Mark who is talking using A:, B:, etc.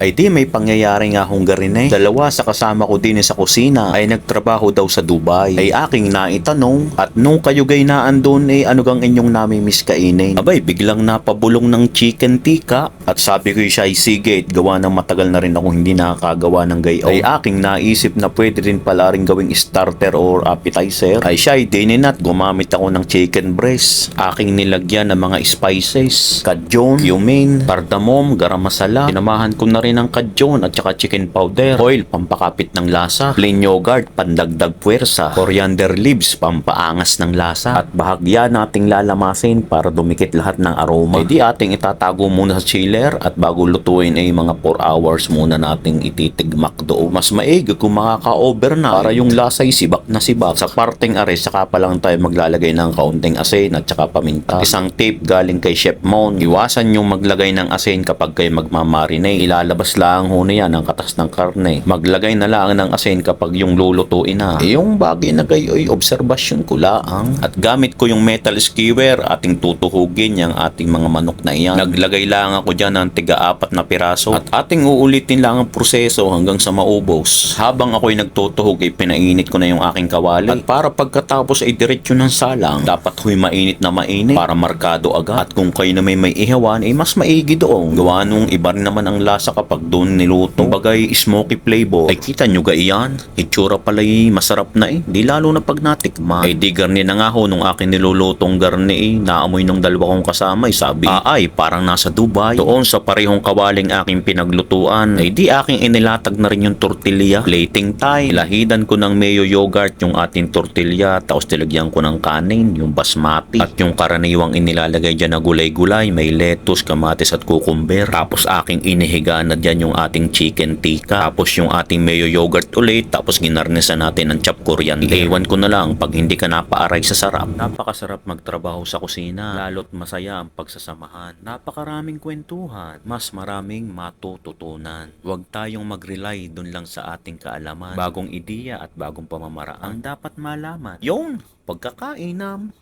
A: Ay di may pangyayari nga Hungary na eh. Dalawa sa kasama ko din sa kusina ay nagtrabaho daw sa Dubai. Ay aking naitanong, at nung kayo gaynaan doon ano gang inyong namimiss kainin? Abay, biglang napabulong ng chicken tikka at sabi ko siya ay sige, gawa ng matagal na rin ako hindi nakakagawa ng gayon. Ay aking naisip na pwede rin pala rin gawing starter or appetizer. Ay siya ay dininat, gumamit ako ng chicken breast. Aking nilagyan ng mga spices, kadyon, cumin, cardamom, garam masala. Sinamahan ko na rin ng kadyon at saka chicken powder, oil, pampakapit ng lasa, plain yogurt, pandagdag puwersa, coriander leaves, pampaangas ng lasa, at bahagya nating lalamasin para dumikit lahat ng aroma. Hindi ating itatago muna sa chiller at bago lutuin ay mga 4 hours muna nating ititigmak doon. Mas maigi kung makaka-overnight para yung lasa ay sibak na sibak. Sa parteng are, saka pa lang tayo maglalagay ng kaunting asin at saka paminta. At isang tip galing kay Chef Mon, iwasan yung maglagay ng asin kapag kayo magmamarinate. Ilalabas lang ho na yan ang katas ng karne. Maglagay na lang ng asin kapag yung lulutuin na. Yung bagay na kayo ay obserbasyon ko lang. At gamit ko yung metal skewer, ating tutuhugin yung ating mga manok na iyan. Naglagay lang ako dyan ng tiga-4 na piraso at ating uulitin lang ang proseso hanggang sa maubos. Habang ako'y nagtutuhog ay pinainit ko na yung aking kawali. At para pagkatapos ay diretso ng salang, dapat huy mainit na mainit para markado agad. At kung kayo na may ihawan ay mas maigi doon. Gawa nung iba rin naman ang lasa kapag doon niluto. Bagay smoky flavor. Ay kita nyo ga iyan? Itsura pala'y masarap na eh. Di lalo na pag natikman. Ay di garni na nga ho nung akin nilulutong garni eh. Naamoy nung dalawa kong kasama ay sabi, ay parang nasa Dubai. Doon sa parehong kawaling aking pinaglutuan ay di aking inilatag na rin yung tortilla. Plating time. Lahidan ko ng mayo yogurt yung ating tortilla. Tapos tilagyan ko ng kanin, yung basmati. At yung karaniwang inilalagay dyan na gulay-gulay. May lettuce, kamatis at cucumber. Tapos aking inihiga na dyan yung ating chicken tikka. Tapos yung ating mayo yogurt ulit. Tapos ginarnisan natin ng chopped coriander. Iwan ko na lang pag hindi ka napaaray sa sarap. Napakasarap magtrabaho sa kusina. Lalo't masaya ang pagsasamahan. Napakaraming kwentuhan. Mas maraming matututunan. Huwag tayong mag-rely dun lang sa ating kaalaman. Bagong ideya at bagong pamamaraan ang dapat malaman. Yung pagkakainam.